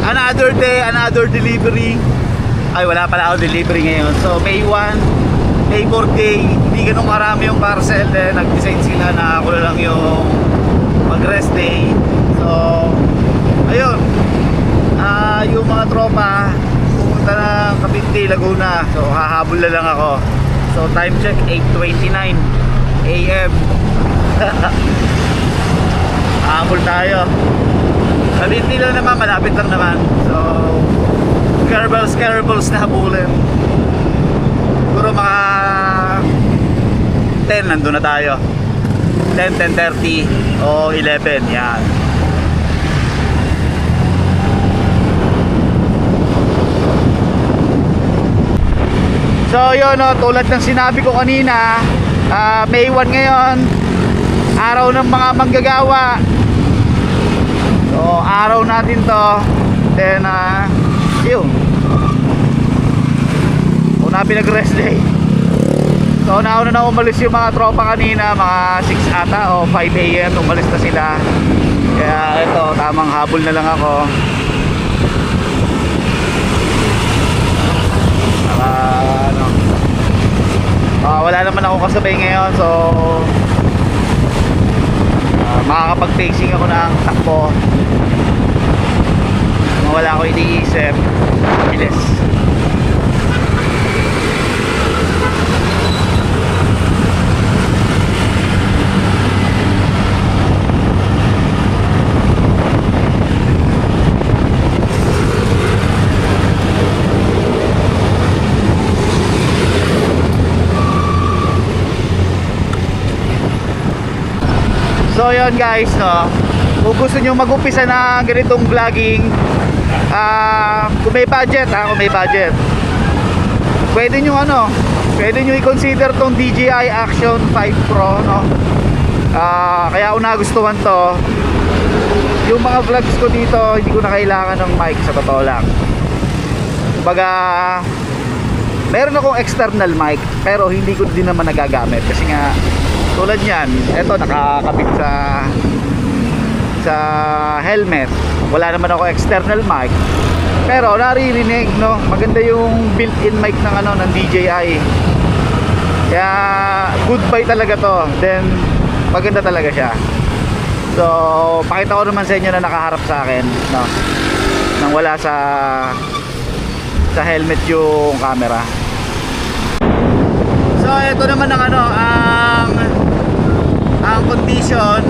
another day, another delivery. Ay, wala pala ako delivery ngayon. So May 1, May 4 day, hindi ganun marami yung parcel. Then nag-decide sila na ako na lang yung mag-rest day. So ayun, yung mga tropa pumunta ng Cavite, Laguna. So hahabol na lang ako. So time check 8:29 AM. Hahabol tayo. Cavite lang naman, malapit lang naman. So Carables na habulin. Siguro mga 10 nandun na tayo. 10, 10:30 o 11, yan. So yun, no, tulad ng sinabi ko kanina, May 1 ngayon, araw ng mga manggagawa. So araw natin to. Then yun, una pinag-rest day. So nauna na umalis yung mga tropa kanina, mga 6 ata o 5 AM umalis na sila. Kaya ito, tamang habol na lang ako. Wala naman ako kasabay ngayon. So makakapag-pacing ako ng takbo. Wala ako iniisip. Bilis. So yun guys, no, kung gusto nyo mag-umpisa na ganitong vlogging, kung may budget, kung may budget, pwede nyo pwede nyo i-consider tong DJI Action 5 Pro, no. Kaya ako nagustuhan to. Yung mga vlogs ko dito, hindi ko na kailangan ng mic, sa totoo lang. Kumbaga, meron akong external mic, pero hindi ko din naman nagagamit kasi nga tulad yan, eto nakakabit sa helmet. Wala naman ako external mic, pero naririnig, no, maganda yung built-in mic ng DJI. Kaya good buy talaga to. Then maganda talaga siya. So pakita ko naman sa inyo na nakaharap sa akin, no, nang wala sa helmet yung camera. So ito naman ang condition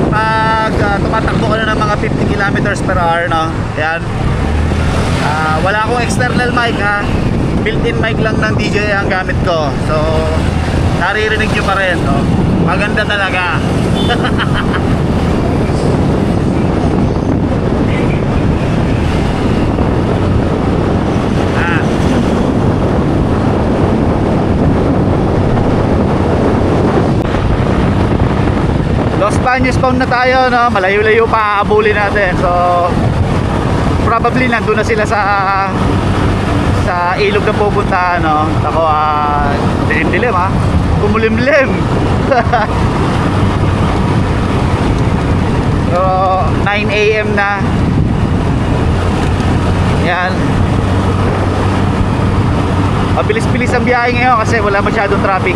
pag tumatakbo ko na ng mga 50 kilometers per hour, no? Yan. Wala akong external mic, ha. Built-in mic lang ng DJI ang gamit ko. So naririnig nyo pa rin, no? Maganda talaga. Los Baños bound na tayo, no? Malayo-layo pa aabulin natin. So probably nandun na sila sa ilog na pupuntahan, no? Ako, dilim-dilim, ha? Kumulimlim. So 9 AM na. Yan. Mabilis-bilis ang biyahe ngayon kasi wala masyadong traffic.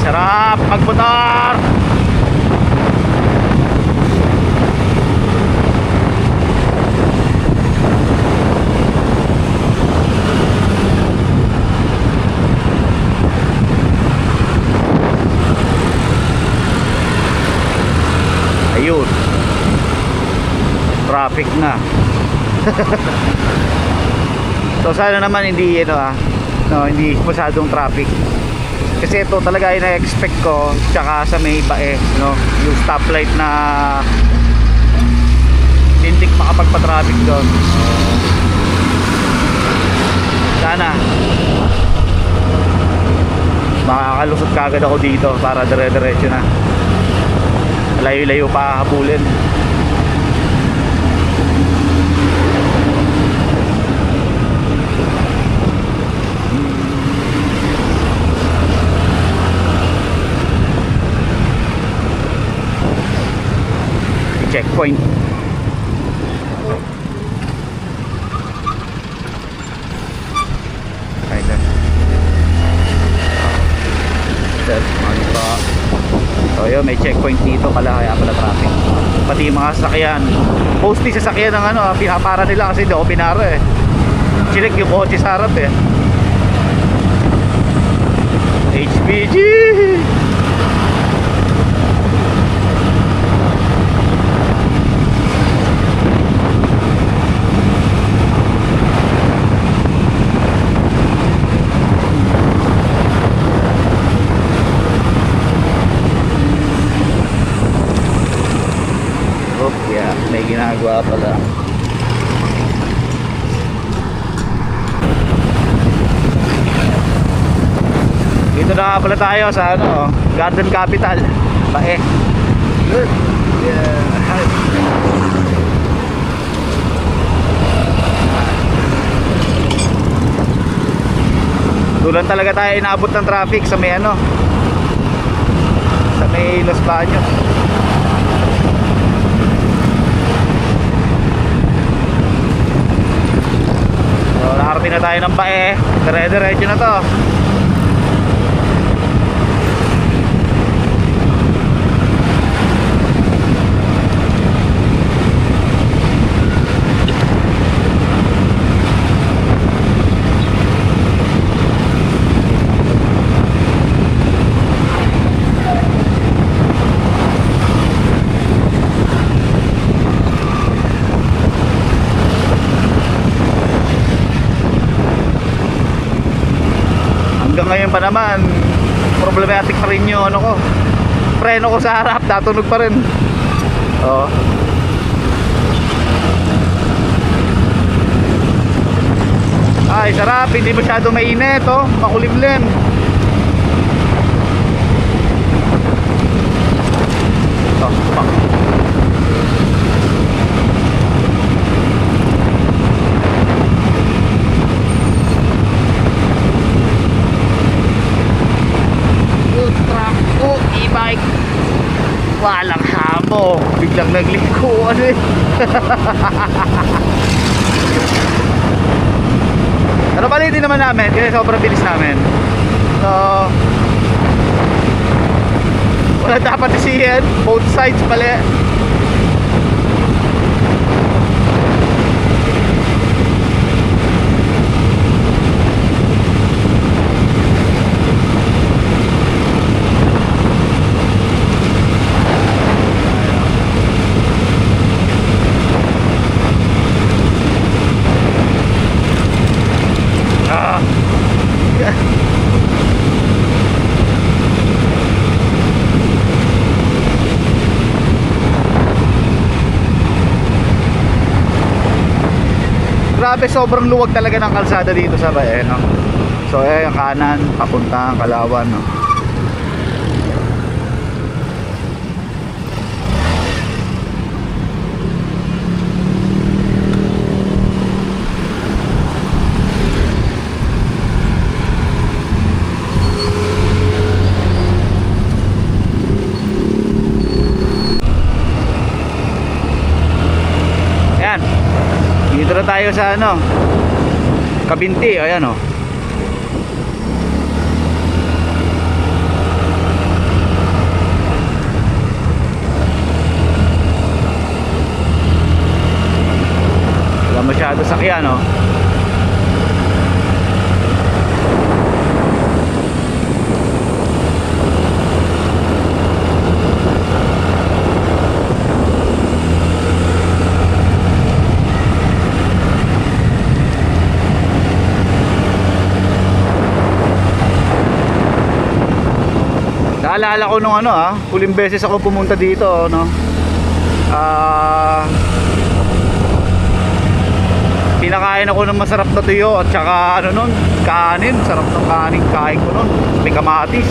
Sarap magmotor. Ayun, traffic na. So sana naman hindi hindi masyadong traffic. Kasi ito talaga ay na-expect ko, tsaka sa may bae, no, yung stoplight na lintik makapagpa-traffic doon. Sana makakalusot kagad ako dito para dire-diretso na. Layo-layo pa habulin. Checkpoint. Ay, sir. Sir, ano pa? So yun, may checkpoint dito pala, kaya pala traffic. Pati yung mga sasakyan, mostly sasakyan ng ano, pinapara nila kasi hindi ako pinara eh. Chinek yung kotse sa harap eh. HPG! May ginagawa pala. Dito na pala tayo sa ano, Garden Capital. Bae. Good. Yeah. Dulan talaga tayo inaabot ng traffic sa may ano, sa may Los Baños. Nakarating na tayo ng Bae. Dire-diretso na to. Hanggang ngayon pa naman problematic pa rin yung ano ko, preno ko sa harap, natunog pa rin. Oo. Ay sarap, hindi masyado mainit oh, makulimlim. E-bike, walang hamo, biglang nagliko ano eh. Pero balitin naman namin kasi sobrang bilis namin. So wala dapat isihin, both sides pala. Grabe, sobrang luwag talaga ng kalsada dito sa Bae, no? So yung kanan papuntang Kalawan, no? Dito na tayo sa ano, Kabinti, ayan o. Wala masyado sakyan o. Naalala ko nung ano huling beses ako pumunta dito, no. Pinakain ako ng masarap na tuyo at saka ano nun, kanin, sarap ng kain ko nun, may kamatis.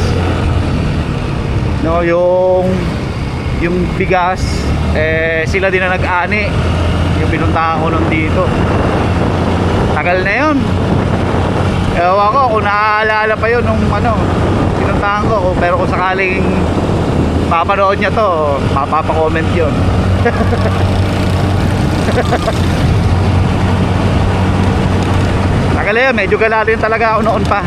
No, yung bigas, sila din na nag-ani. Yung pinuntahan ko nun dito, tagal na yun. Ewan ko kung naaalala pa yun nung pinuntahan ko. Pero kung sakaling papanood niya to, mapapa-comment yun. Tagal na yun, medyo galalin talaga ako noon pa.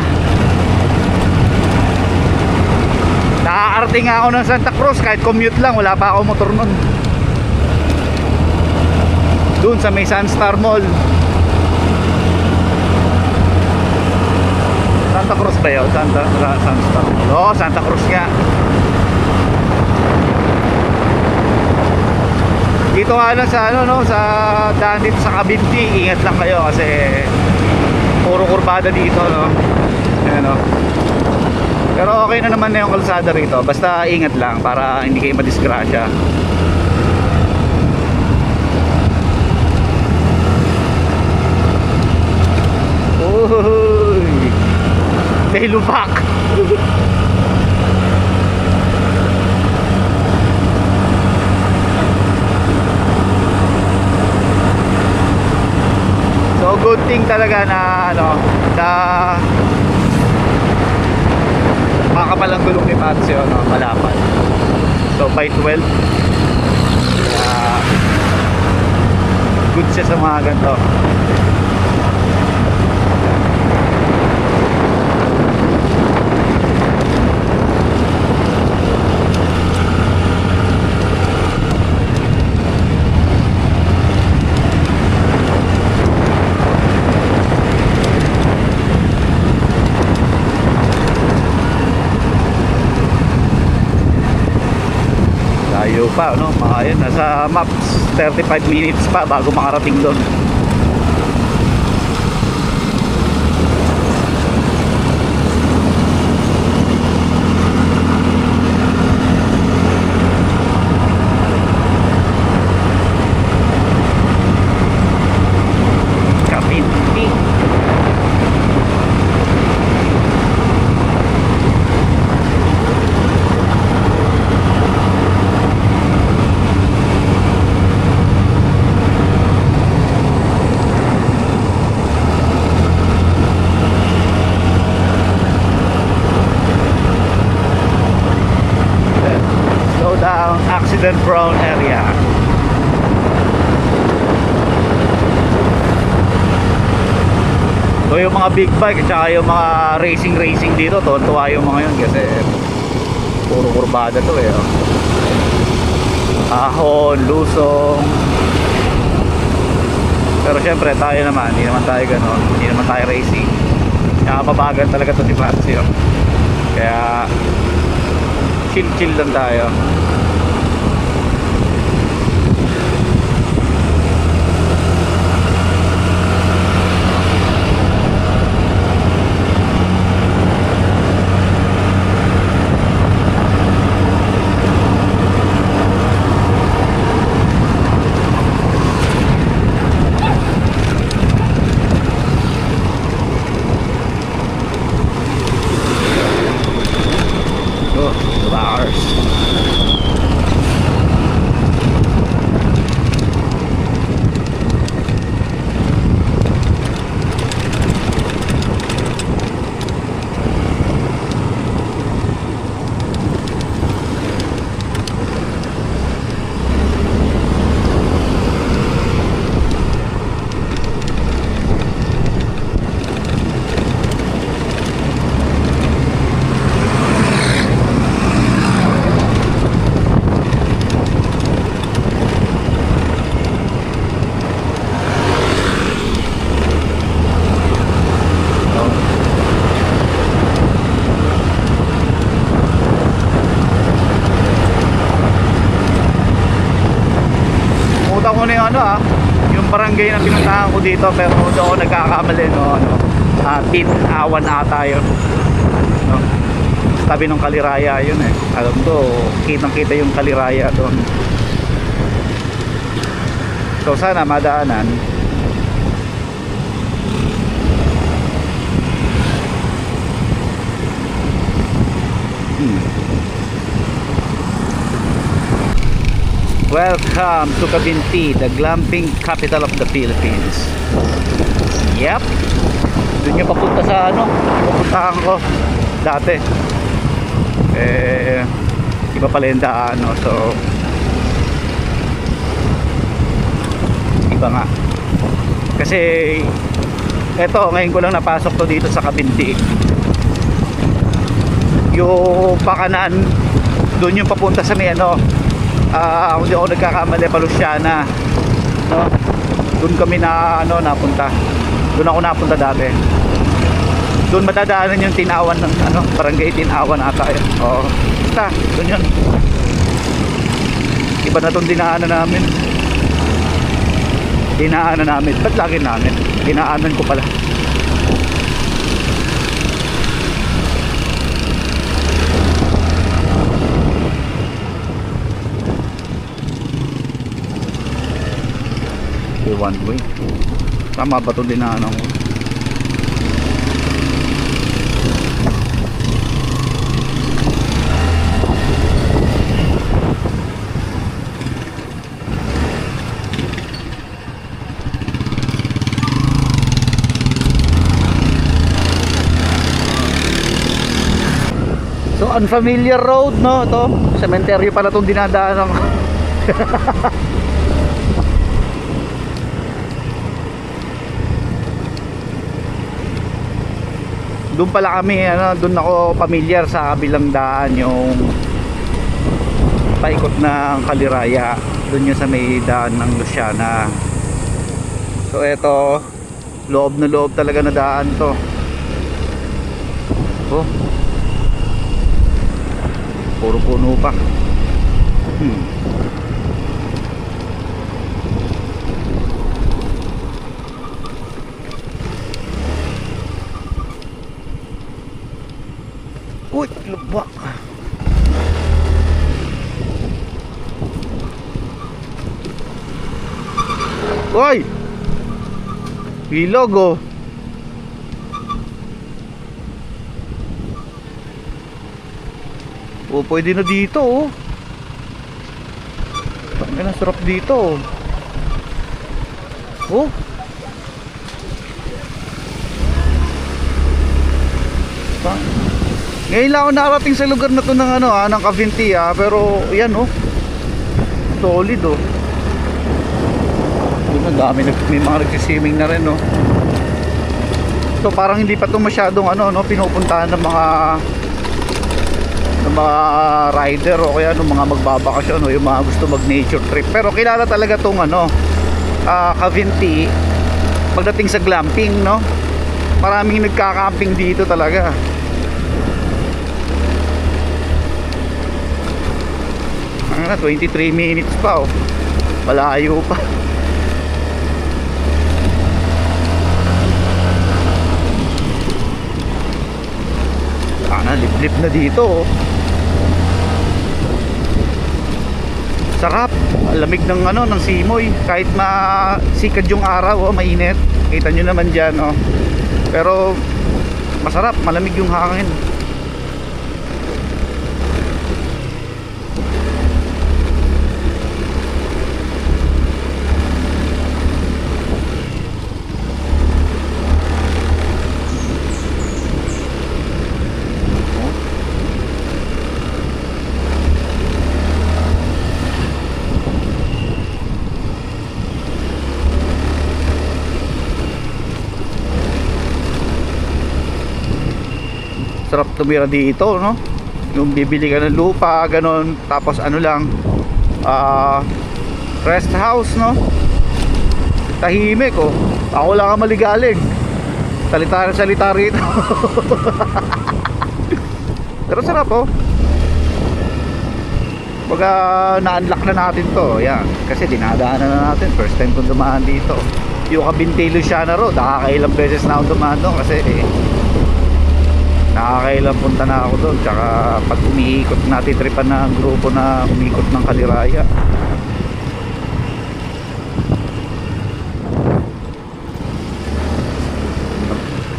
Nakaarating nga ako ng Santa Cruz kahit commute lang, wala pa ako motor nun. Doon sa may Sunstar Mall. Santa Cruz ba yun? Sunstar Mall. Oo, Santa Cruz nga. Dito nga lang sa sa daan dito sa Kabinti, ingat lang kayo kasi puro kurbada dito, no. Ayan, no. Pero okay na naman na yung kalsada rito. Basta ingat lang para hindi kayo madisgrasya. Uy! May lubak! So good thing talaga na na makakapal ang gulong ni Patsy, malapad. So by 12 good siya sa mga ganito. Layo pa, ayun, nasa maps 35 minutes pa bago makarating doon. Kabinti. Accident prone area. So yung mga big bike at saka yung mga racing dito, tuwa yung mga yun kasi puro kurbada to ahon, lusong. Pero syempre tayo naman, hindi naman tayo gano'n, hindi naman tayo racing. Kaya mabagal talaga to si Patsy, kaya chill lang tayo. Yung barangay na pinuntahan ko dito, pero doon ako nagkakamali, Tin Awan ata yun, tabi ng Kaliraya yun alam ko, kitang kita yung Kaliraya doon. So sana madaanan. Welcome to Cavinti, the glamping capital of the Philippines. Yep. Doon yung papunta sa ano, papuntahan ko dati. Iba pala yung daan, no? So iba nga. Kasi eto, ngayon ko lang napasok to dito sa Cavinti. Yung pakanan, doon yung papunta sa may ano, kung di ako nagkakamali, Palusiana, no? Doon kami na ano, napunta. Doon ako napunta dati. Doon matadaanan yung Tinawan ng ano, barangay Tinawan ata yun. Oo. Basta, doon yun. Iba na itong dinaanan namin. Dinaanan namin. Ba't lagi namin? Dinaanan ko pala. One way. Tama ba ito dinaanan ko? So unfamiliar road, no? Ito, cemetery pala itong dinadaanan ko. Doon pala kami, ano, doon ako familiar sa kabilang daan, yung paikot ng Kaliraya. Doon yung sa may daan ng Luciana. So eto, loob na loob talaga na daan to. Oh, puro puno pa. Uy, lubak. Uy, bilog oh. Oh, pwede na dito oh. Ang sarap dito oh. Ngayon lang ako nakarating sa lugar na to ng ano ng Cavinti pero yan oh. Solid oh. Doon ang dami, may mga nagsiswimming na rin oh. So parang hindi pa to masyadong ano no, pinupuntahan ng mga rider o kaya ng mga magbabakasyon o yung mga gusto mag nature trip. Pero kilala talaga tong ano Cavinti pagdating sa glamping no. Maraming nagka-camping dito talaga. Ano na, 23 minutes pa oh. Malayo pa. Liblib na dito oh. Sarap, lamig ng ano, ng simoy. Kahit masikad yung araw oh, mainit. Kita nyo naman dyan oh. Pero masarap, malamig yung hangin. Sarap tumira dito no, yung bibili ka ng lupa ganon, tapos ano lang rest house no, tahimik oh. Ako lang ang maligalig, salita rito. Pero sarap oh. Baga na-unlock na natin to yan, kasi dinadaanan na natin, first time kong dumaan dito. Yung Cavinti Luciana Road, nakakailang beses na ako dumaan doon kasi nakakailang punta na ako doon. Tsaka pag umiikot, natitripan na ang grupo na umikot ng Kaliraya.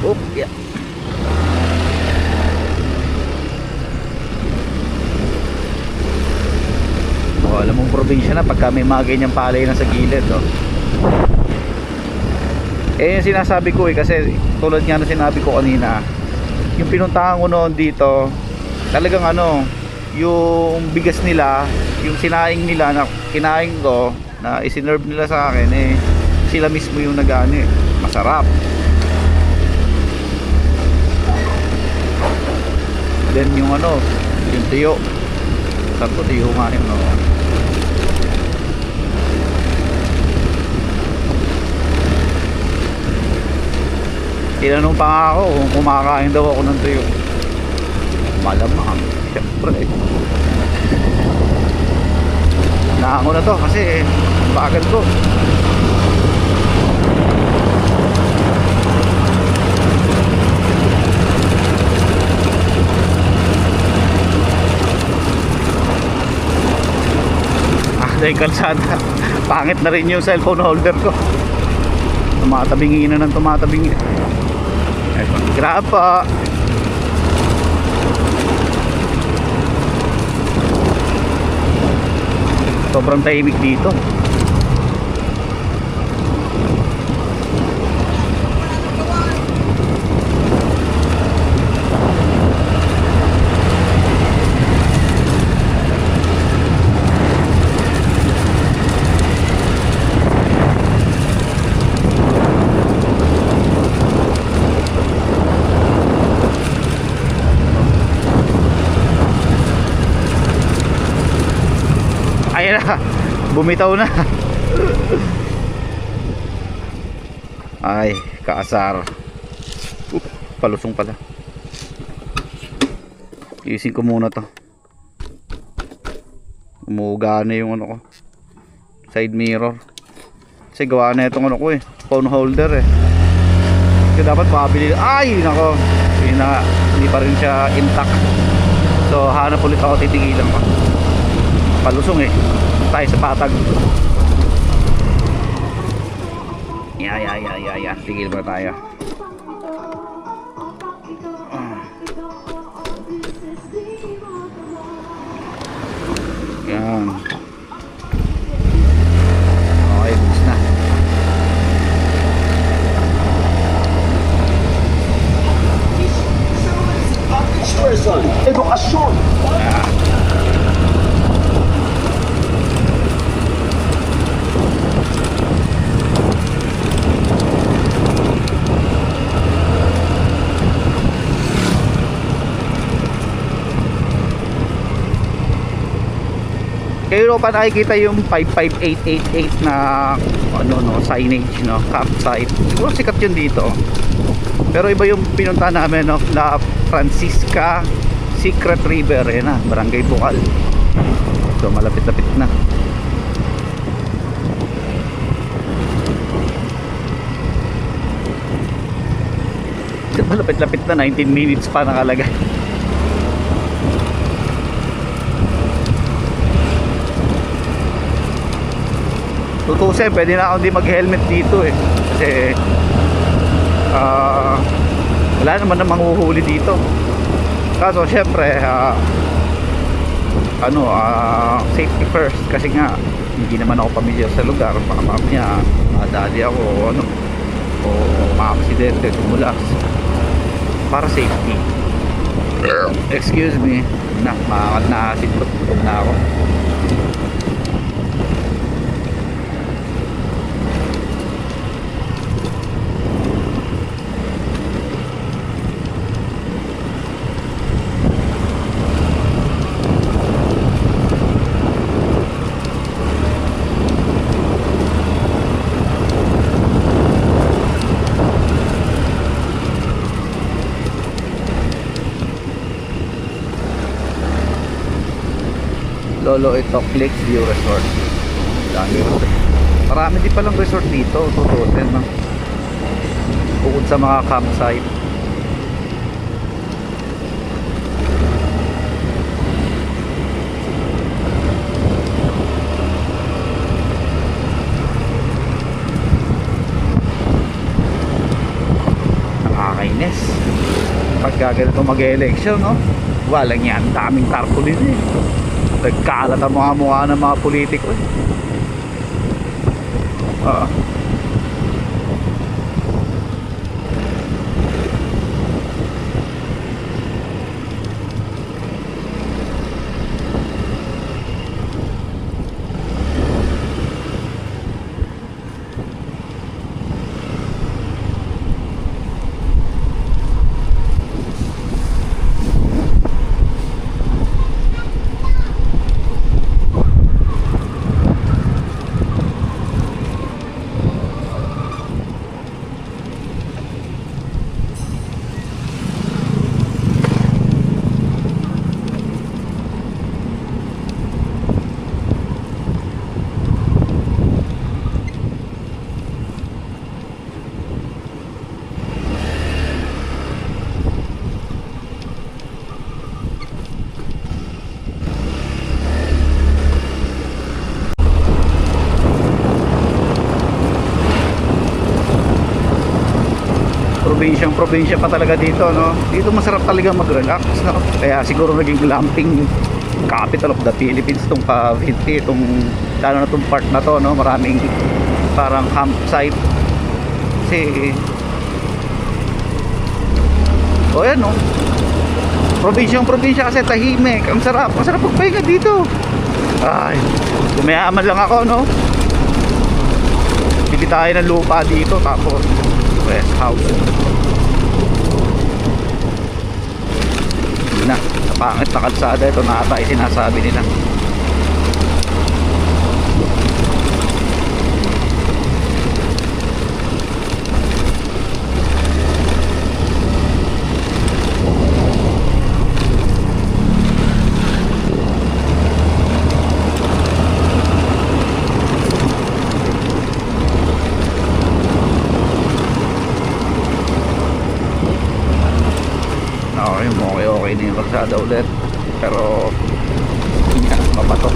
Oh, yeah. Alam mong probinsya na pagka may mga ganyang palay na sa gilid, oh. Eh yung sinasabi ko kasi tulad nga na sinabi ko kanina, yung pinuntahan ko noon dito, talagang yung bigas nila, yung sinaing nila na kinain ko, na isinerve nila sa akin, sila mismo yung masarap. Then yung yung tuyo, sabi ko tuyo nga yun, no? Tinanong pa nga ako kung kumakain daw ako ng tuyo. Malamang, syempre. Naako na to kasi bagal ko. Dahil kalsada, pangit na rin yung cellphone holder ko. Tumatabingi na ng tumatabingi. Grab pa. Sobrang tahimik dito. Ayan na, bumitaw na. Ay, kaasar. Palusong pala. Isin ko muna to. Umuga na yung ko, side mirror. Kasi gawa na itong ko phone holder Kasi dapat mabili. Ay, nako, hindi pa rin siya intact. So hanap ulit ako, titigilan pa. Palusong tayo sa patag. Yeah. Tigil muna tayo. Yan. Okay, bus na. Edukasyon. Kayo pa nakikita yung 55888 na signage, campsite. Siguro sikat yun dito. Pero iba yung pinunta namin, La Francisca Secret River, na Barangay Bukal. So malapit-lapit na. Malapit-lapit na, 19 minutes pa nakalagay. Tutusin, pwede na ako hindi mag-helmet dito kasi wala naman na manghuhuli dito. Kaso syempre safety first, kasi nga hindi naman ako pamilyar sa lugar. Baka mamaya madali ako o ma-aksidente, tumulas. Para safety. Excuse me, makakad na sitpot na ako. Lolo Itok Lake View Resort. Marami din palang resort dito, tutusin, bukod sa mga campsite. Nakakainis pagka ganito mag-election, walang yan, daming tarpaulin Nagkalat ang mga mukha ng mga politiko eh. Probinsya pa talaga dito, no? Dito masarap talaga mag-relax, no? Kaya siguro naging glamping capital of the Philippines tong Cavite, itong lalo na tong part na to, no? Maraming parang campsite. Kasi yan, no? Probinsya kasi tahimik. Ang sarap magpahinga dito. Ay, kumayaman lang ako, no? Bili tayo ng lupa dito, tapos rest house. Na pangit na kalsada ito na ata ay sinasabi nila. Okay na yung kalsada ulit, pero yan, mabato.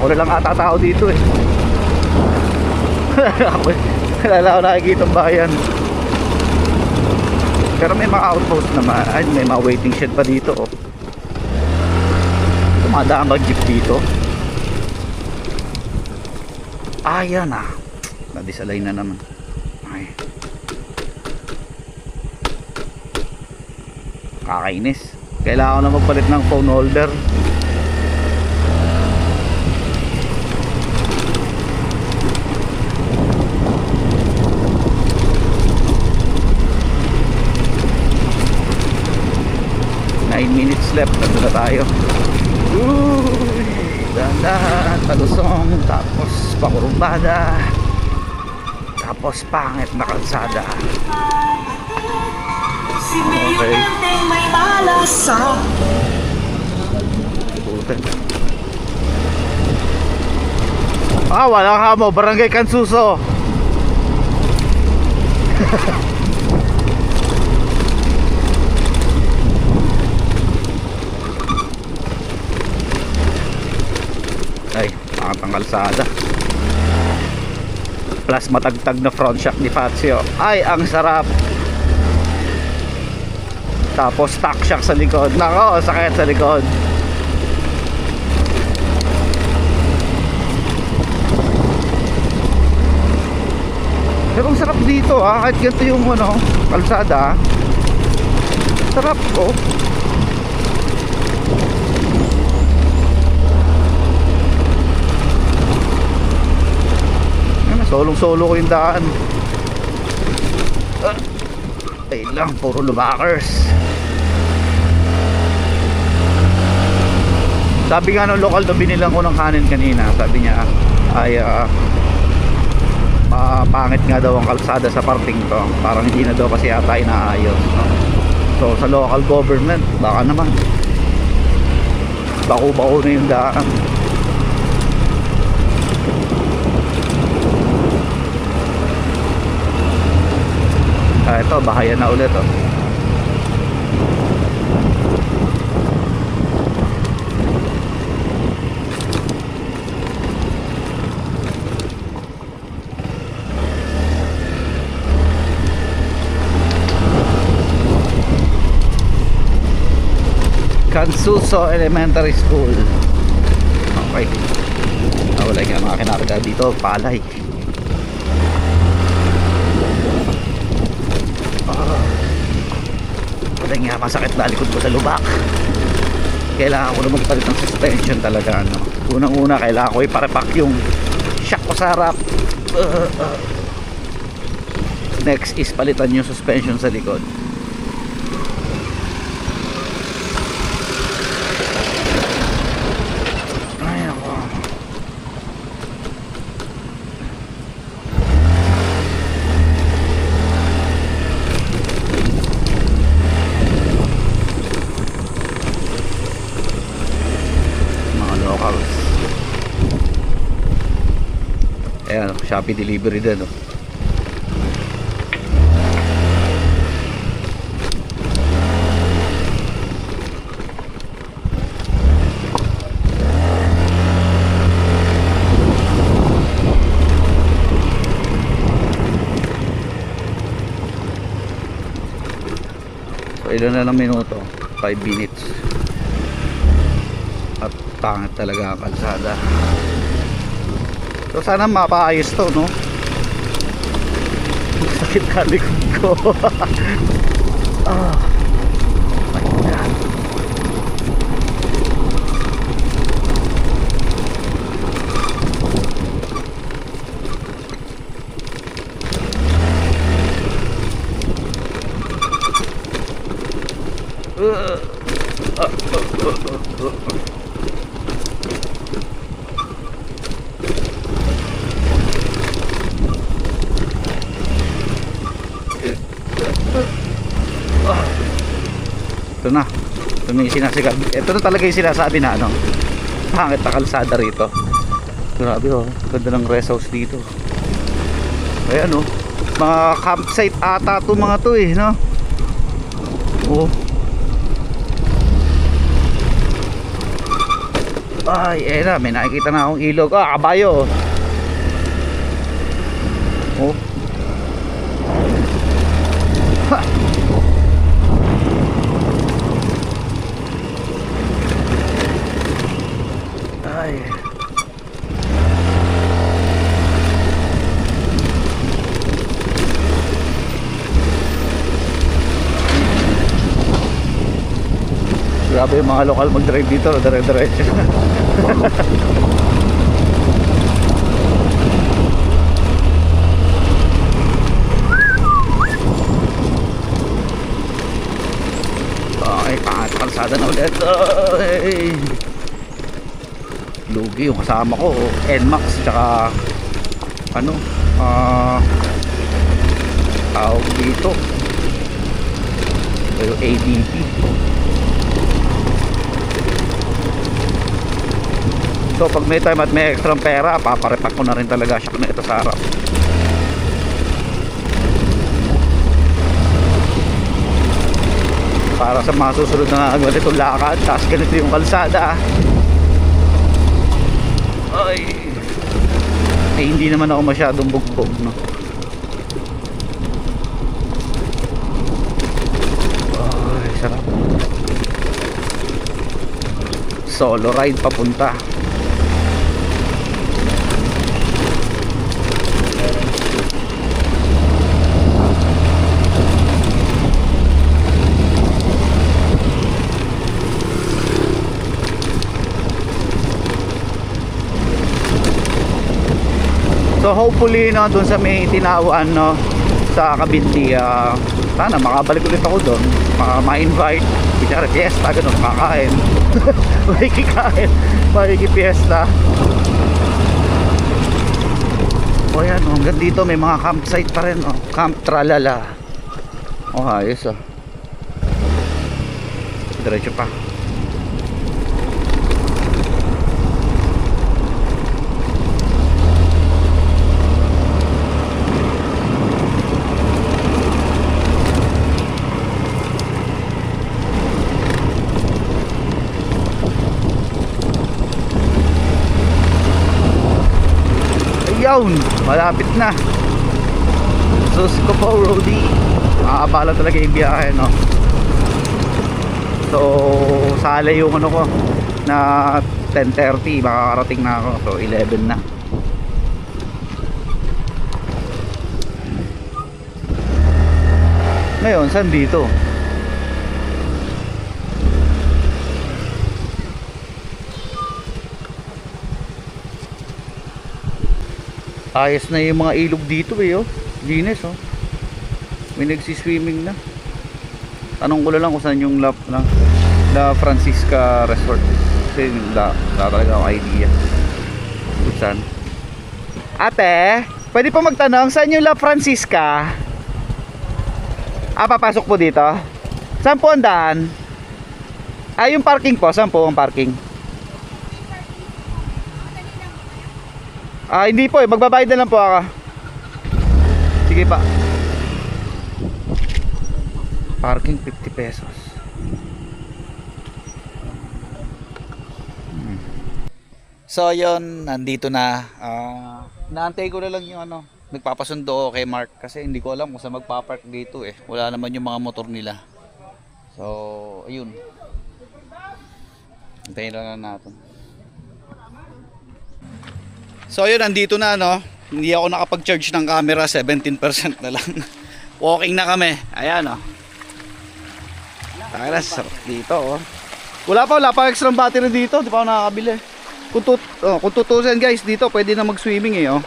Ako na lang ata tao dito eh. Wala ako nakikita ang bayan. Pero may mga outpost naman. Ay, may mga waiting shed pa dito, oh. Dumadaan mag-jeep dito. Yan ah. Nadisalay na naman. Ay. Kakainis. Kailangan ko na magpalit ng phone holder. Minutes left, nandun na tayo. Dahan-dahan, palusong, tapos pakurumbada, tapos pangit na kalsada. Okay. Wala ka mo, Barangay Kansuso. Ay, ang kalsada. Plus matagtag na front shock ni Fazio. Ay, ang sarap. Tapos stock shock sa likod. Nako, sakit sa likod. Pero ang sarap dito, kahit ganito yung kalsada. Sarap ko. Solong-solo ko yung daan. Ay lang, puro lumakers. Sabi nga nung lokal na binilang ko ng kanin kanina, sabi niya ay pangit nga daw ang kalsada sa parting to. Parang hindi na daw kasi yata inaayos, no? So sa local government, baka naman bako-bako na yung daan. Ito, bahayan na ulit oh. Kansuso Elementary School. Okay. Wala nga mga kinarga dito, palay. Wala nga, masakit na likod ko sa lubak. Kailangan ko na magpalit ng suspension talaga ano. Unang-una kailangan ko iparepack yung shock ko sa harap. Next is palitan yung suspension sa likod. Ayan, Shopee delivery din oh. So ilan na lang minuto? 5 minutes. At pangit talaga ang kalsada. So sana mapaayos to, no? Sakit na likod ko. Oh my God. Ito na. Ito na yung sinasabi. Ito na talaga yung sinasabi na ano. Pangit na kalsada rito. Grabe oh. Ganda ng rest house dito. Ayan oh. Mga campsite ata to mga to eh, no? Oh. Ay, eh na. May nakikita na akong ilog. Ah, kabayo. Oh. Ha! Ay. Grabe yung mga lokal mag-drive dito, dire-diretso. Okay, kalsada na ulit. Ay. Lugi yung kasama ko, NMAX tsaka ano, tawag dito pero ADP. So pag may time at may extra pera, paparepack ko na rin talaga shock na ito sa harap. Para sa mga susunod na ganitong lakad, tapos ganito yung kalsada. Ay, eh, hindi naman ako masyadong bugbog, no? Ay, sarap. Solo ride papunta. So hopefully no, doon sa may tinawaan no, sa Kabindi, sana makabalik ulit ako doon, ma-invite kunyari fiesta, ganun, makakain. Makikikain, makikipiesta. O yan, hanggang dito may mga campsite pa rin, oh. Camp Tralala. Oh, ayos oh. Diretso pa. Yun, malapit na. Sus ko po, Roadie. Makakabala talaga yung biyahe, no? So, sala yung ano ko na 10:30, makakarating na ako. So, 11 na. Ngayon, saan dito? Ayos na yung mga ilog dito eh, oh. Linis, oh. May nagsiswimming na. Tanong ko lang kung saan yung La Francisca Resort. Kasi talaga ako idea kung saan. Ate, pwede pa magtanong saan yung La Francisca? Papasok po dito? Saan po ang daan? Yung parking po, saan po ang parking? Hindi po eh, magbabayad na lang po ako. Sige pa. Parking 50 pesos. So yun, nandito na. Naantay ko na lang yung ano, nagpapasundo ako kay Mark kasi hindi ko alam kung saan magpapark dito eh. Wala naman yung mga motor nila. So, ayun. Antayin lang natin. So yun, nandito na no. Hindi ako nakapag-charge ng camera, 17% na lang. Walking na kami. Ayan oh. Tara, dito oh. Wala pa extra battery dito, di pa ako nakakabili. Kung tutusin guys, dito pwede na mag-swimming eh oh.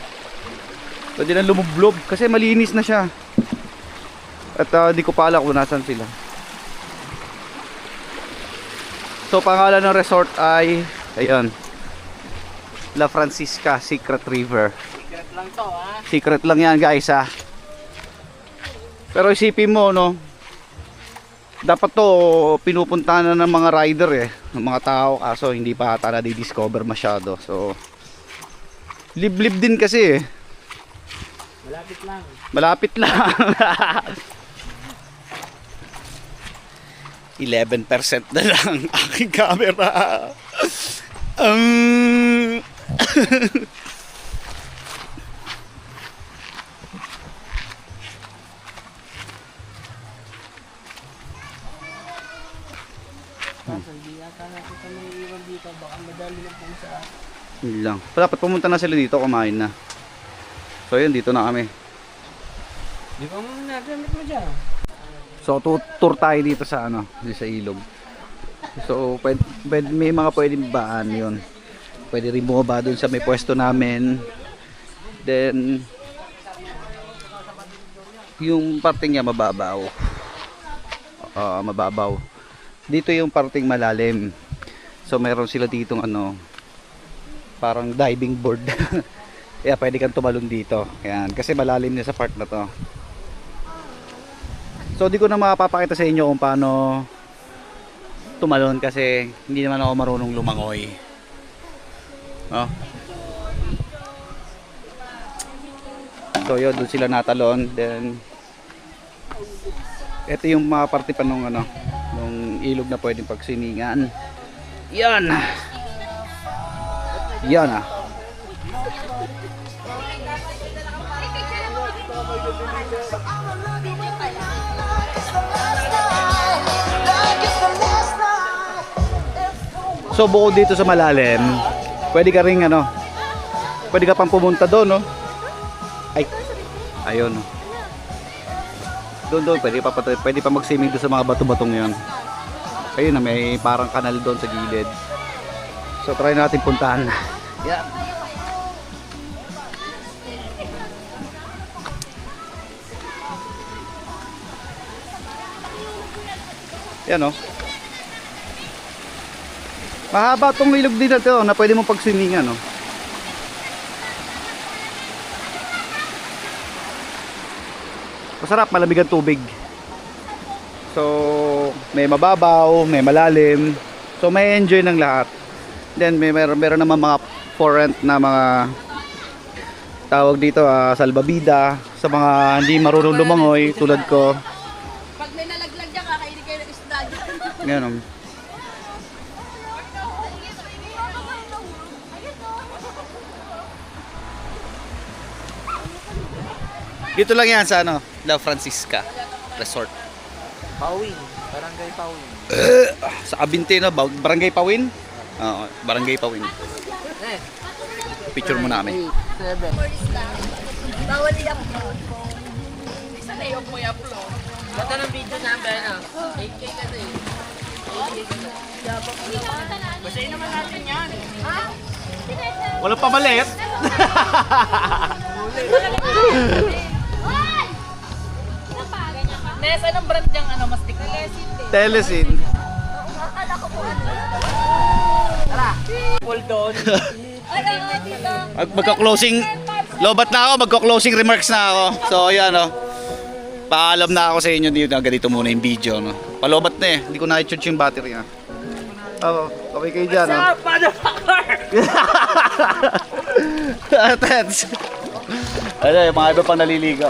Pwede na lumublob kasi malinis na siya. At di ko pa alam kung nasan sila. So pangalan ng resort ay ayun, La Francisca Secret River. Secret lang to ha. Secret lang yan guys ha. Pero isipin mo no, dapat to pinupunta na ng mga rider eh, ng mga tao, kaso hindi pa ata na-discover masyado. So liblib din kasi eh. Malapit lang. Malapit lang. 11% na lang aking camera. Hindi yata natin kami iwan dito. Baka madali lang po sa atin. Hindi lang. Dapat pumunta na sila dito, kumain na. So yun, dito na kami. Di ba mo nagamit mo dyan? So tour tayo dito sa ano, dito sa ilog. So pwede, may mga pwedeng baan yun. Pwede rin bumaba dun sa may pwesto namin. Then yung parting niya mababaw. Mababaw. Dito yung parting malalim. So meron sila ditong ano, parang diving board. Kaya pwede kang tumalon dito. Yan, kasi malalim niya sa part na to. So di ko na mapapakita sa inyo kung paano tumalon kasi hindi naman ako marunong lumangoy. Oh. So yun, doon sila natalon. Then ito yung mga parte pa nung ano, nung ilog na pwedeng pagsiningan. Yan. Yan ah. So bukod dito sa malalim, pwede ka ring ano, pwede ka pang pumunta doon, no? Ay, ayun. Doon pwede pa mag-swimming doon sa mga bato-batong 'yon. Ayun na, may parang kanal doon sa gilid. So try natin puntahan. Yan. Yan oh. Mahaba tong ilog dito na pwede mong pag-swimming no. Masarap, malamig ang tubig. So may mababaw, may malalim. So may enjoy ng lahat. Then meron naman mga for rent na mga tawag dito salbabida sa mga hindi marunong lumangoy tulad ko. Pag may nalaglag dyan, kakainin kayo ng isda dyan. Ganun. Dito lang yan sa ano, La Francisca Resort. Pawin. Barangay Pawin. Sa Abinte na, Barangay Pawin? Oo, Barangay Pawin. Eh. Picture mo namin. 7. Bawal i-upload. Isa na yung mo i-upload. Ganda ng video namin, ano? 8K kasi. 8K kasi. Basahin naman natin yan. Ha? Walang pamalit. Nes, anong brand niyang ano, mastik mo? Telesin. Akala ko po ano. Hold on. Ano, dito? Magka-closing, lobat na ako, magka-closing remarks na ako. So ayan o. Paalam na ako sa inyo dito, ganito muna yung video. No? Palobat na eh, hindi ko na-charge yung battery na. Oo, okay kayo dyan. No? Tens. Ano, yung mga iba pang naliligo.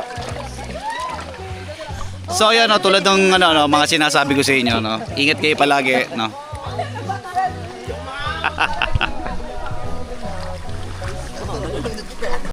So ayan, no, tulad ng ano, mga sinasabi ko sa inyo, no? Ingat kayo palagi, no?